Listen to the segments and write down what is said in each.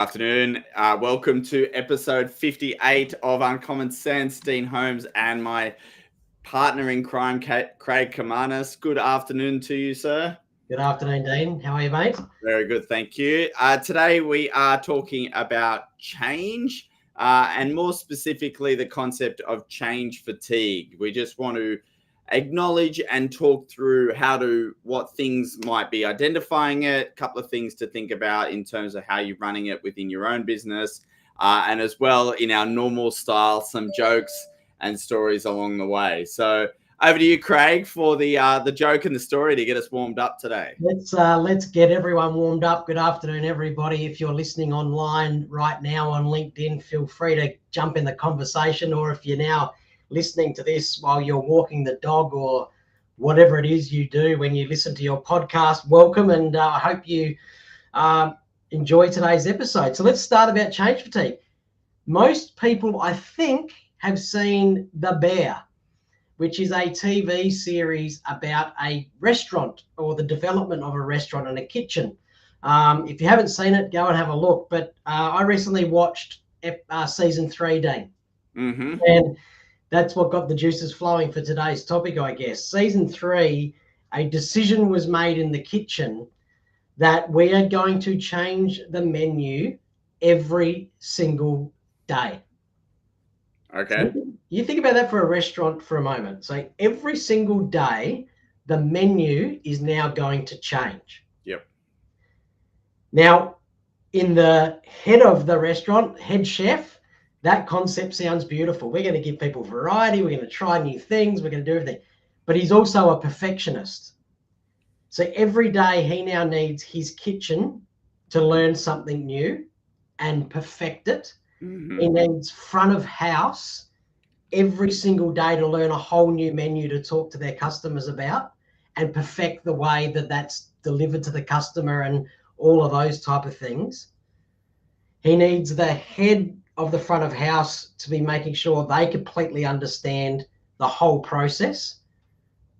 Afternoon. Welcome to episode 58 of UncommonCents. Dean Holmes and my partner in crime, Craig Kamis. Good afternoon to you, sir. Good afternoon, Dean. How are you, mate? Very good, thank you. Today we are talking about change and more specifically the concept of change fatigue. We just want to acknowledge and talk through what things might be identifying it, a couple of things to think about in terms of how you're running it within your own business, and as well in our normal style, some jokes and stories along the way. So over to you, Craig, for the joke and the story to get us warmed up today. Let's get everyone warmed up. Good afternoon, everybody. If you're listening online right now on LinkedIn, feel free to jump in the conversation, or if you're now listening to this while you're walking the dog or whatever it is you do when you listen to your podcast, welcome, and I hope you enjoy today's episode. So let's start about change fatigue. Most people, I think, have seen The Bear, which is a TV series about a restaurant or the development of a restaurant and a kitchen. If you haven't seen it, go and have a look. But I recently watched season 3, Dean. Mm-hmm. And that's what got the juices flowing for today's topic, I guess. Season 3, a decision was made in the kitchen that we are going to change the menu every single day. Okay. So you think about that for a restaurant for a moment. So every single day, the menu is now going to change. Yep. Now, in the head of the restaurant, head chef, that concept sounds beautiful. We're going to give people variety. We're going to try new things. We're going to do everything. But he's also a perfectionist. So every day he now needs his kitchen to learn something new and perfect it. Mm-hmm. He needs front of house every single day to learn a whole new menu to talk to their customers about and perfect the way that that's delivered to the customer and all of those type of things. He needs the head of the front of house to be making sure they completely understand the whole process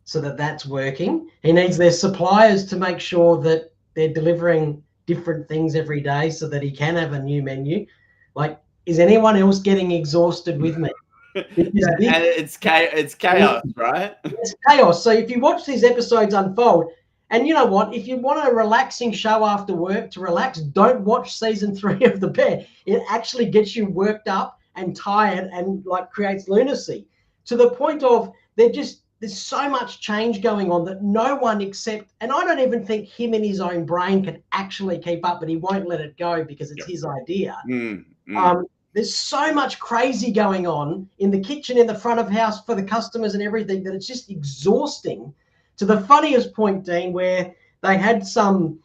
so that that's working. He needs their suppliers to make sure that they're delivering different things every day so that he can have a new menu. Like, is anyone else getting exhausted with me? And it's chaos, right? It's chaos. So if you watch these episodes unfold, and you know what, if you want a relaxing show after work to relax, don't watch season 3 of The Bear. It actually gets you worked up and tired and like creates lunacy to the point of there's so much change going on that no one except, and I don't even think him in his own brain can actually keep up, but he won't let it go because it's his idea. There's so much crazy going on in the kitchen, in the front of house for the customers and everything that it's just exhausting. To the funniest point, Dean, where they had some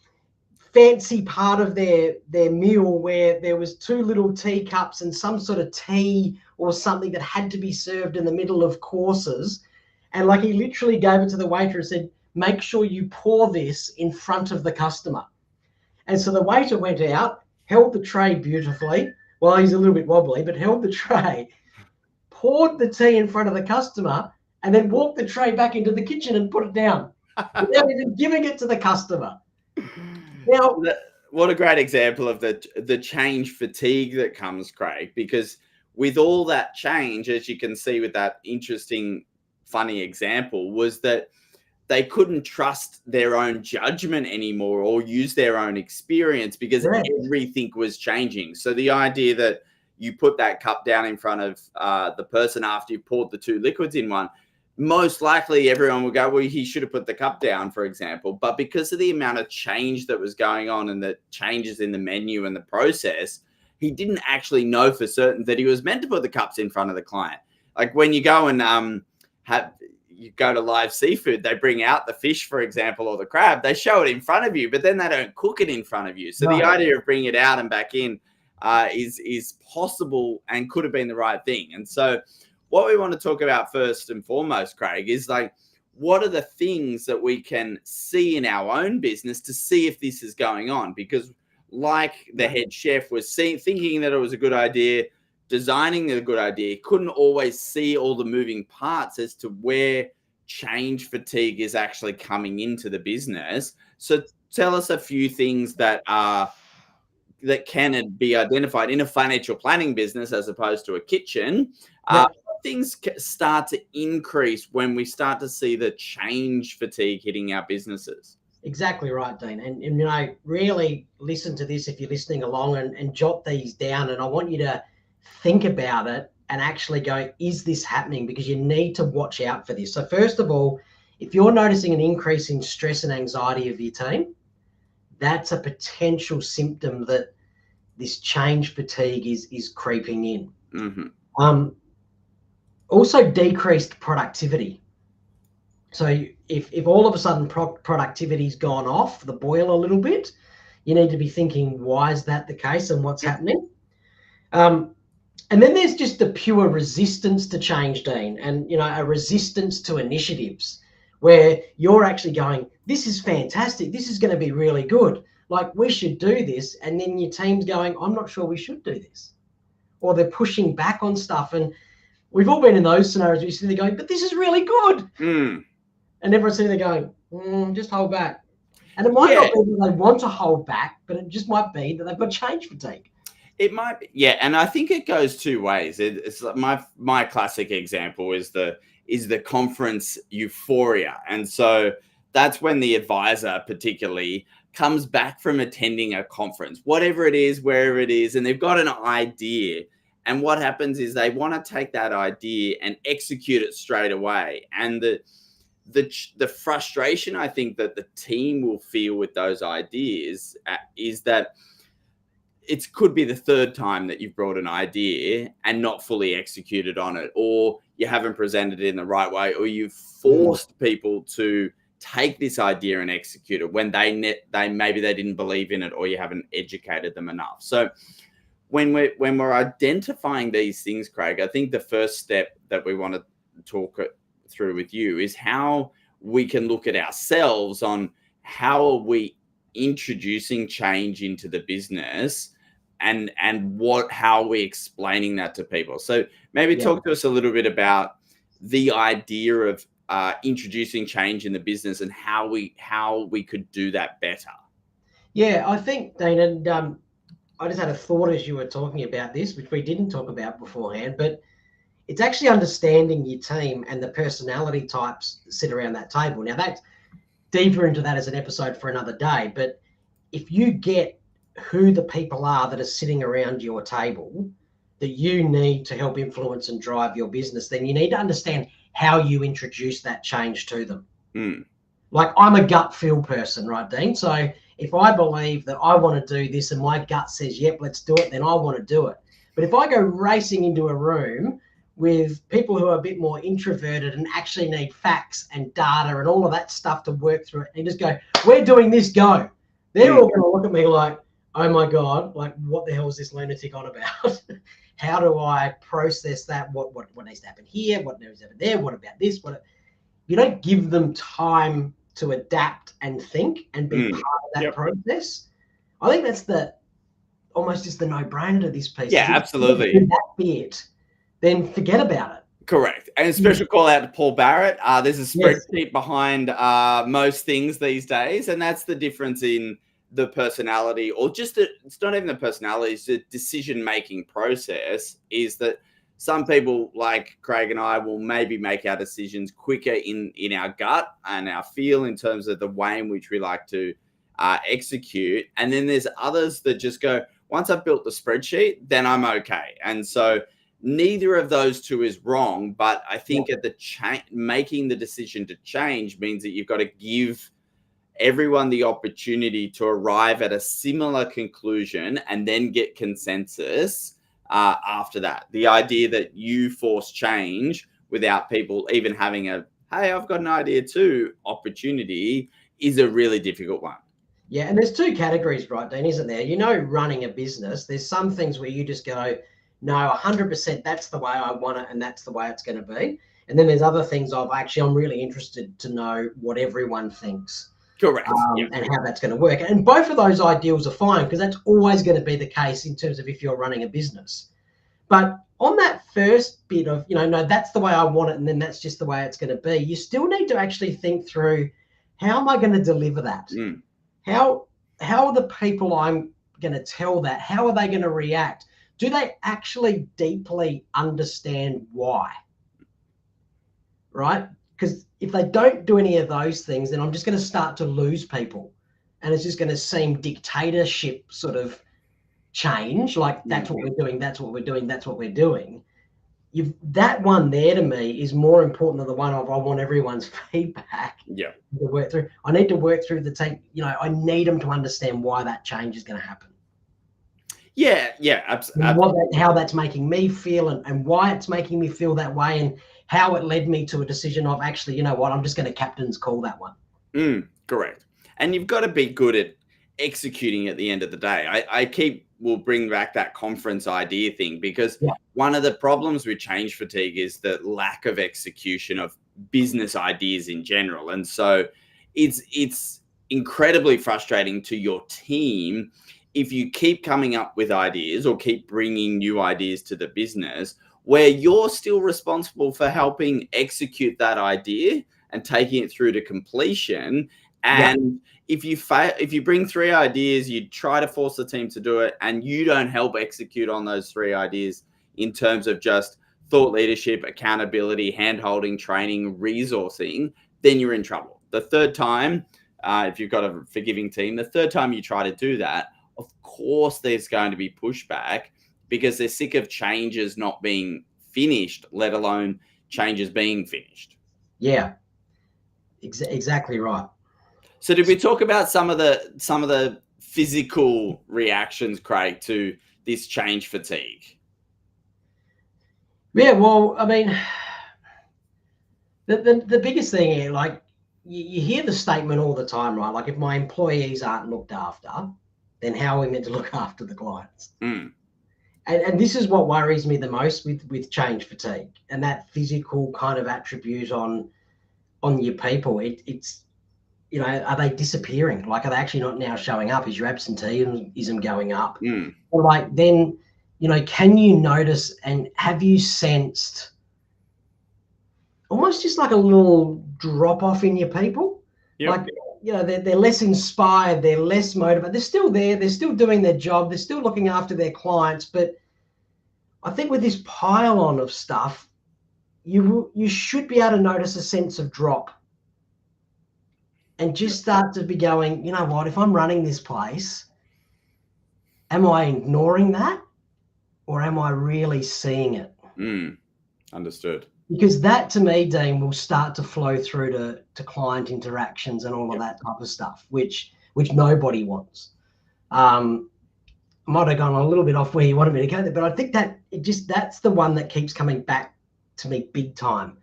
fancy part of their meal where there was 2 little teacups and some sort of tea or something that had to be served in the middle of courses. And like he literally gave it to the waiter and said, make sure you pour this in front of the customer. And so the waiter went out, held the tray beautifully. Well, he's a little bit wobbly, but held the tray, poured the tea in front of the customer, and then walked the tray back into the kitchen and put it down without even giving it to the customer. Now, what a great example of the change fatigue that comes, Craig, because with all that change, as you can see with that interesting, funny example, was that they couldn't trust their own judgment anymore or use their own experience because everything was changing. So the idea that you put that cup down in front of the person after you poured the 2 liquids in one, most likely everyone will go, well, he should have put the cup down, for example. But because of the amount of change that was going on and the changes in the menu and the process, he didn't actually know for certain that he was meant to put the cups in front of the client. Like when you go and you go to live seafood, they bring out the fish, for example, or the crab, they show it in front of you, but then they don't cook it in front of you. So the idea of bringing it out and back in is possible and could have been the right thing. And so what we want to talk about first and foremost, Craig, is like, what are the things that we can see in our own business to see if this is going on? Because like the head chef was thinking that it was a good idea, designing a good idea, couldn't always see all the moving parts as to where change fatigue is actually coming into the business. So tell us a few things that are that can be identified in a financial planning business as opposed to a kitchen. Yep. Things start to increase when we start to see the change fatigue hitting our businesses. Exactly right, Dean. And really listen to this if you're listening along, and jot these down. And I want you to think about it and actually go, is this happening? Because you need to watch out for this. So first of all, if you're noticing an increase in stress and anxiety of your team, that's a potential symptom that this change fatigue is creeping in. Mm-hmm. Also decreased productivity. So if all of a sudden productivity's gone off the boil a little bit, you need to be thinking, why is that the case and what's happening? And then there's just the pure resistance to change, Dean, and a resistance to initiatives where you're actually going, this is fantastic, this is going to be really good, like we should do this, and then your team's going, I'm not sure we should do this, or they're pushing back on stuff. And we've all been in those scenarios where you see they're going, but this is really good. And everyone's sitting there going, just hold back. And it might not be that they want to hold back, but it just might be that they've got change fatigue. It might be, yeah, and I think it goes two ways. It's like my classic example is the conference euphoria, and so that's when the advisor particularly comes back from attending a conference, whatever it is, wherever it is, and they've got an idea. And what happens is they want to take that idea and execute it straight away. And the frustration I think that the team will feel with those ideas is that it could be the third time that you've brought an idea and not fully executed on it, or you haven't presented it in the right way, or you've forced people to take this idea and execute it when maybe they didn't believe in it, or you haven't educated them enough. So when we're identifying these things, Craig, I think the first step that we want to talk through with you is how we can look at ourselves on how are we introducing change into the business, and how are we explaining that to people. So maybe talk to us a little bit about the idea of introducing change in the business and how we could do that better. Yeah, I think, Dana, I just had a thought as you were talking about this, which we didn't talk about beforehand, but it's actually understanding your team and the personality types that sit around that table. Now, that's deeper into that as an episode for another day, but if you get who the people are that are sitting around your table that you need to help influence and drive your business, then you need to understand how you introduce that change to them. Like, I'm a gut feel person, right, Dean? So if I believe that I want to do this and my gut says, yep, let's do it, then I want to do it. But if I go racing into a room with people who are a bit more introverted and actually need facts and data and all of that stuff to work through it, and just go, we're doing this, go. They're all going to look at me like, oh my God, like what the hell is this lunatic on about? How do I process that? What needs to happen here? What needs to happen there? What about this? You don't give them time to adapt and think and be part of that process. I think that's almost just the no-brainer to this piece. Yeah, absolutely. That bit, then forget about it. Correct. And a special call out to Paul Barrett. There's a spreadsheet behind most things these days, and that's the difference in the personality, or just it's not even the personality, it's the decision-making process, is that some people like Craig and I will maybe make our decisions quicker in our gut and our feel in terms of the way in which we like to execute. And then there's others that just go, once I've built the spreadsheet, then I'm okay. And so neither of those two is wrong, but I think at the making the decision to change means that you've got to give everyone the opportunity to arrive at a similar conclusion and then get consensus after that. The idea that you force change without people even having a, hey, I've got an idea too, opportunity is a really difficult one. Yeah, and there's two categories, right, Dean, isn't there? Running a business, there's some things where you just go, no, 100% that's the way I want it and that's the way it's going to be. And then there's other things I'm really interested to know what everyone thinks. Correct. And how that's going to work. And both of those ideals are fine, because that's always going to be the case in terms of if you're running a business. But on that first bit of, no, that's the way I want it and then that's just the way it's going to be, you still need to actually think through, how am I going to deliver that? How are the people I'm going to tell that? How are they going to react? Do they actually deeply understand why? Right? Because if they don't do any of those things, then I'm just going to start to lose people. And it's just going to seem dictatorship sort of change. Like, that's what we're doing, that's what we're doing, that's what we're doing. That one there to me is more important than the one of I want everyone's feedback. Yeah. To work through. I need to work through the team. I need them to understand why that change is going to happen. Yeah, absolutely. How that's making me feel and why it's making me feel that way, and how it led me to a decision of actually, you know what, I'm just going to captain's call that one. Correct. And you've got to be good at executing at the end of the day. We'll bring back that conference idea thing, because one of the problems with change fatigue is the lack of execution of business ideas in general. And so it's incredibly frustrating to your team if you keep coming up with ideas or keep bringing new ideas to the business where you're still responsible for helping execute that idea and taking it through to completion. And if you bring 3 ideas, you try to force the team to do it, and you don't help execute on those 3 ideas in terms of just thought leadership, accountability, hand-holding, training, resourcing, then you're in trouble. The third time, if you've got a forgiving team, the third time you try to do that, of course there's going to be pushback, because they're sick of changes not being finished, let alone changes being finished. Yeah, exactly right. So did we talk about some of the physical reactions, Craig, to this change fatigue? Yeah, well, I mean, the biggest thing here, like, you hear the statement all the time, right? Like, if my employees aren't looked after, then how are we meant to look after the clients? And this is what worries me the most with change fatigue and that physical kind of attribute on your people. It's are they disappearing? Like, are they actually not now showing up? Is your absenteeism going up? Or like, then, can you notice and have you sensed almost just like a little drop off in your people? Like, they're less inspired, they're less motivated. They're still there, they're still doing their job, they're still looking after their clients. But I think with this pile on of stuff, you should be able to notice a sense of drop. And just start to be going, you know what, if I'm running this place, am I ignoring that? Or am I really seeing it? Understood. Because that, to me, Dean, will start to flow through to client interactions and all of that type of stuff, which nobody wants. I might have gone a little bit off where you wanted me to go there, but I think that that's the one that keeps coming back to me big time.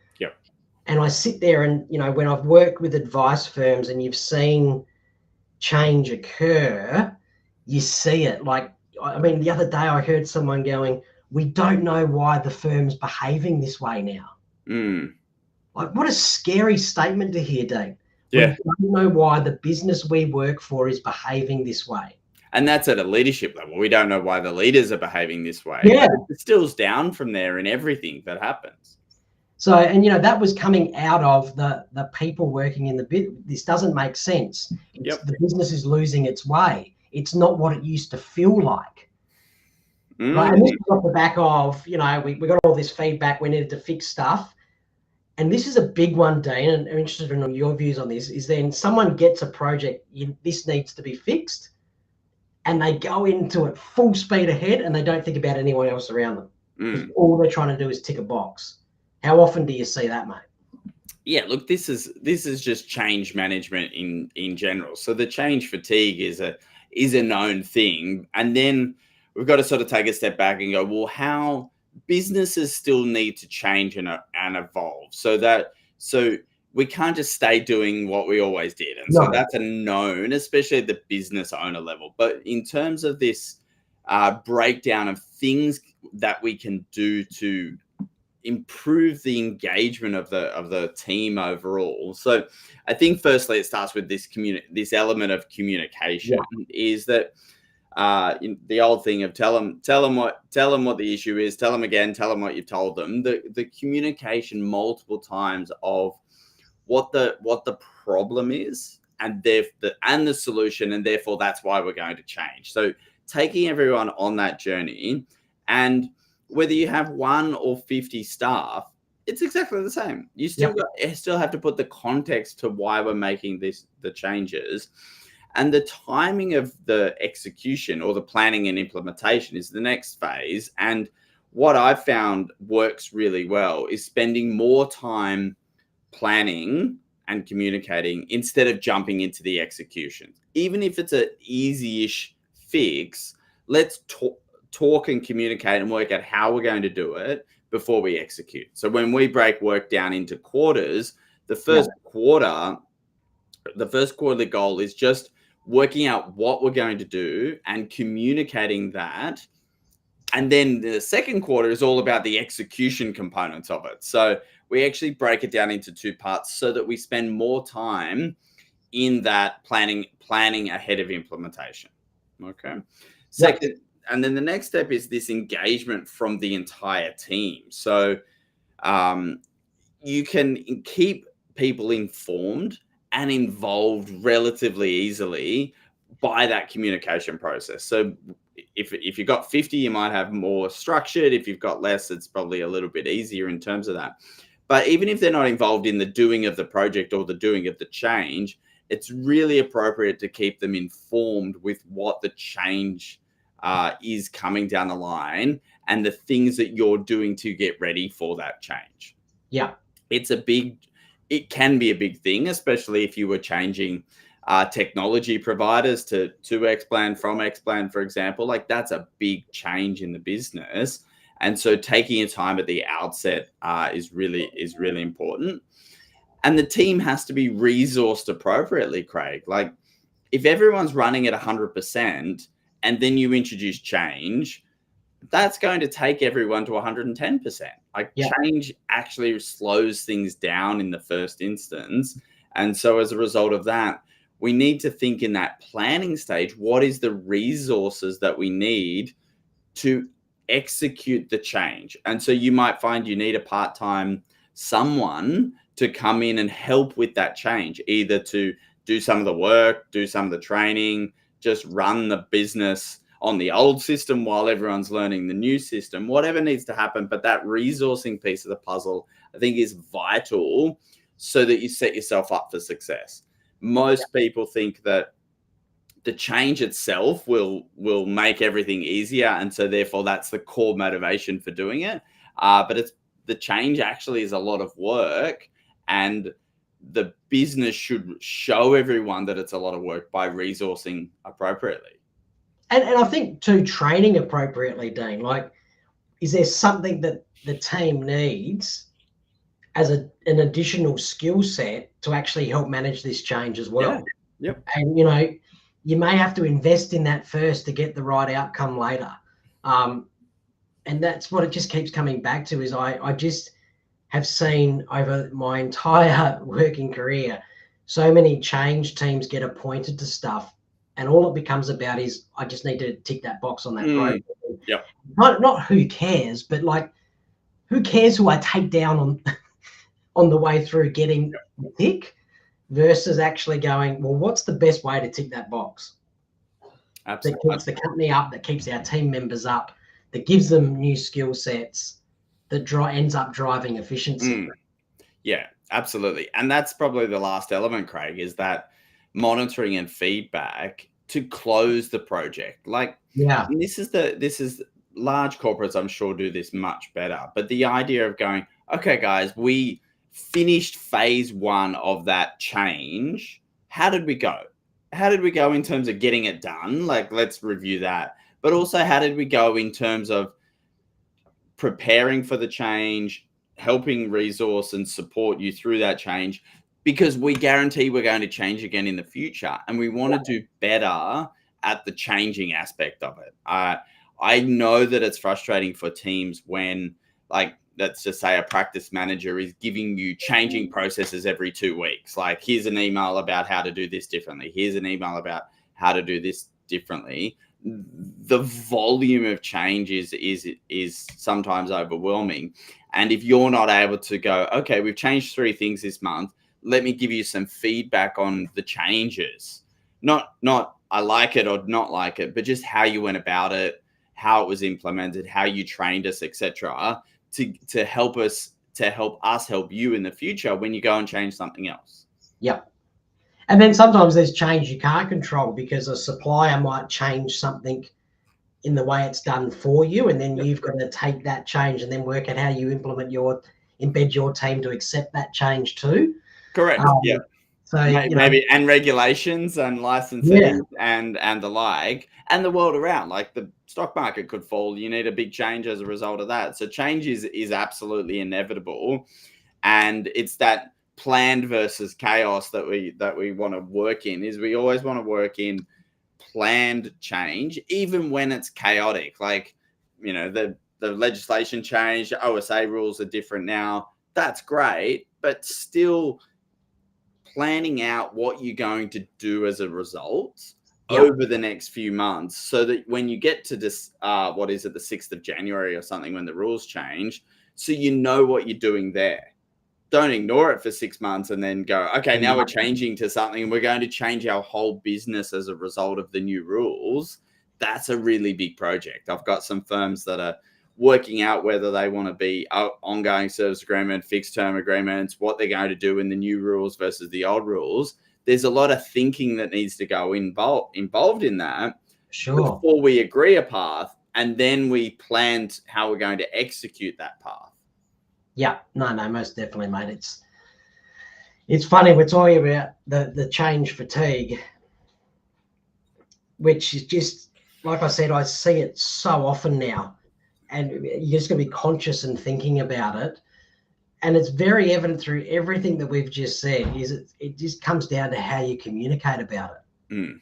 And I sit there and, when I've worked with advice firms and you've seen change occur, you see it. Like, I mean, the other day I heard someone going, we don't know why the firm's behaving this way now. Like, what a scary statement to hear, Dave. We don't know why the business we work for is behaving this way. And that's at a leadership level. We don't know why the leaders are behaving this way. Yeah. But it distills down from there in everything that happens. So, and that was coming out of the people working in the business. This doesn't make sense. The business is losing its way. It's not what it used to feel like. Right? And this is off the back of, we got all this feedback, we needed to fix stuff. And this is a big one, Dean, and I'm interested in your views on this, is then someone gets a project, this needs to be fixed, and they go into it full speed ahead and they don't think about anyone else around them. Because all they're trying to do is tick a box. How often do you see that, mate? Yeah, look, this is just change management in general. So the change fatigue is a known thing, and then we've got to sort of take a step back and go, well, how businesses still need to change and evolve. So we can't just stay doing what we always did, and so that's a known, especially at the business owner level. But in terms of this breakdown of things that we can do to improve the engagement of the team overall. So I think firstly it starts with this element of communication. Is that the old thing of tell them what the issue is, tell them again, tell them what you've told them. The communication multiple times of what the problem is and the solution, and therefore that's why we're going to change. So taking everyone on that journey. And whether you have 1 or 50 staff, it's exactly the same. You still have to put the context to why we're making the changes. And the timing of the execution, or the planning and implementation, is the next phase. And what I've found works really well is spending more time planning and communicating instead of jumping into the execution. Even if it's an easy-ish fix, let's talk and communicate and work out how we're going to do it before we execute. So when we break work down into quarters, the first quarterly goal is just working out what we're going to do and communicating that. And then the second quarter is all about the execution components of it. So we actually break it down into 2 parts so that we spend more time in that planning ahead of implementation. Okay. Second, and then the next step is this engagement from the entire team. So you can keep people informed and involved relatively easily by that communication process. So if you've got 50, you might have more structured. If you've got less, it's probably a little bit easier in terms of that. But even if they're not involved in the doing of the project or the doing of the change, it's really appropriate to keep them informed with what the change is coming down the line and the things that you're doing to get ready for that change. Yeah. It can be a big thing, especially if you were changing technology providers to Xplan from Xplan, for example. Like, that's a big change in the business. And so taking your time at the outset is really important. And the team has to be resourced appropriately, Craig. Like, if everyone's running at 100% and then you introduce change, that's going to take everyone to 110%. Like, change actually slows things down in the first instance. And so as a result of that, we need to think in that planning stage, what is the resources that we need to execute the change? And so you might find you need a part-time someone to come in and help with that change, either to do some of the work, do some of the training, just run the business on the old system while everyone's learning the new system, whatever needs to happen. But that resourcing piece of the puzzle, I think, is vital so that you set yourself up for success. Most people think that the change itself will make everything easier, and so therefore that's the core motivation for doing it. But the change actually is a lot of work, and the business should show everyone that it's a lot of work by resourcing appropriately. And I think too, training appropriately, Dean. Like, is there something that the team needs as an additional skill set to actually help manage this change as well? Yeah. Yep. And you may have to invest in that first to get the right outcome later. And that's what it just keeps coming back to, is I just have seen over my entire working career so many change teams get appointed to stuff, and all it becomes about is, I just need to tick that box on that program. Yep. Not who cares, but like, who cares who I take down on the way through getting thick, versus actually going, well, what's the best way to tick that box? Absolutely. That keeps the company up, that keeps our team members up, that gives them new skill sets, that ends up driving efficiency. Yeah, absolutely. And that's probably the last element, Craig, is that monitoring and feedback to close the project. Like, this is large corporates, I'm sure, do this much better. But the idea of going, okay, guys, we finished phase 1 of that change. How did we go? How did we go in terms of getting it done? Like, let's review that. But also, how did we go in terms of preparing for the change, helping resource and support you through that change? Because we guarantee we're going to change again in the future, and we want to do better at the changing aspect of it. I know that it's frustrating for teams when, like, let's just say a practice manager is giving you changing processes every 2 weeks. Like, here's an email about how to do this differently. Here's an email about how to do this differently. The volume of change is sometimes overwhelming. And if you're not able to go, okay, we've changed 3 things this month, let me give you some feedback on the changes. Not I like it or not like it, but just how you went about it, how it was implemented, how you trained us, etc., to help us help you in the future when you go and change something else. Yep. And then sometimes there's change you can't control because a supplier might change something in the way it's done for you, and then you've got to take that change and then work out how you embed your team to accept that change too. Correct. Yeah. So maybe and regulations and licensing and the like, and the world around, like the stock market could fall. You need a big change as a result of that. So change is absolutely inevitable, and it's that planned versus chaos that we want to work in. Is we always want to work in planned change, even when it's chaotic. Like, the legislation changed, OSA rules are different now. That's great, but still planning out what you're going to do as a result over the next few months, so that when you get to this, what is it, the 6th of January or something, when the rules change, so you know what you're doing there. Don't ignore it for 6 months and then go, okay, now we're changing to something and we're going to change our whole business as a result of the new rules. That's a really big project. I've got some firms that are working out whether they want to be ongoing service agreement, fixed term agreements, what they're going to do in the new rules versus the old rules. There's a lot of thinking that needs to go involved in that before we agree a path, and then we plan how we're going to execute that path. Yeah, no, most definitely, mate. It's funny, we're talking about the change fatigue, which is just, like I said, I see it so often now, and you're just going to be conscious and thinking about it. And it's very evident through everything that we've just said. It just comes down to how you communicate about it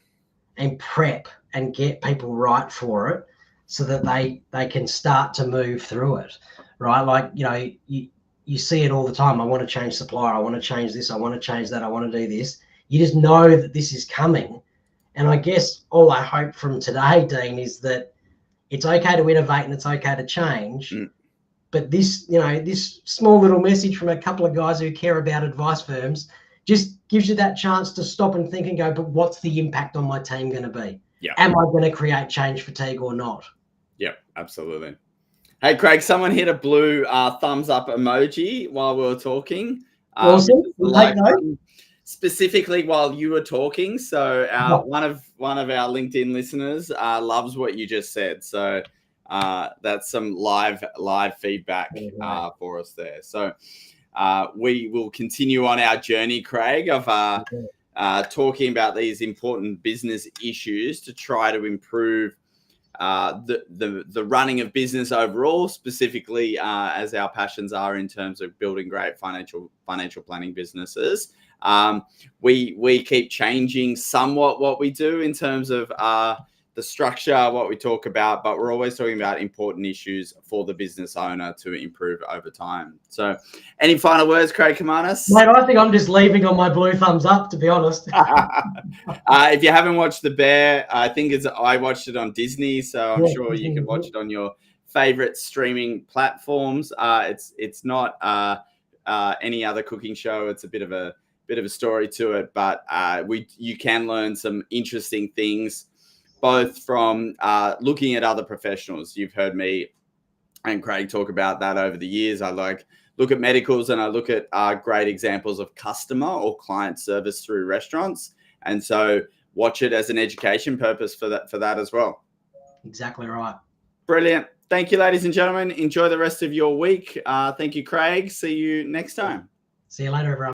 and prep and get people right for it, so that they can start to move through it, right? Like, you see it all the time. I want to change supplier. I want to change this. I want to change that. I want to do this. You just know that this is coming. And I guess all I hope from today, Dean, is that it's okay to innovate and it's okay to change. But this small little message from a couple of guys who care about advice firms just gives you that chance to stop and think and go, but what's the impact on my team going to be? Yeah. Am I going to create change fatigue or not? Yep, absolutely. Hey, Craig, someone hit a blue thumbs up emoji while we were talking. Awesome. Specifically while you were talking. So one of our LinkedIn listeners loves what you just said. So that's some live feedback for us there. So we will continue on our journey, Craig, of talking about these important business issues to try to improve the running of business overall, specifically as our passions are in terms of building great financial planning businesses. We keep changing somewhat what we do in terms of the structure, what we talk about, but we're always talking about important issues for the business owner to improve over time. So any final words, Craig Kamis? Mate, I think I'm just leaving on my blue thumbs up, to be honest. If you haven't watched The Bear, I think I watched it on Disney, so I'm sure you can watch it on your favorite streaming platforms. It's not any other cooking show. It's a bit of a story to it, but you can learn some interesting things, both from looking at other professionals. You've heard me and Craig talk about that over the years. I look at medicals and I look at great examples of customer or client service through restaurants. And so watch it as an education purpose for that as well. Exactly right. Brilliant. Thank you, ladies and gentlemen. Enjoy the rest of your week. Thank you, Craig. See you next time. See you later, everyone.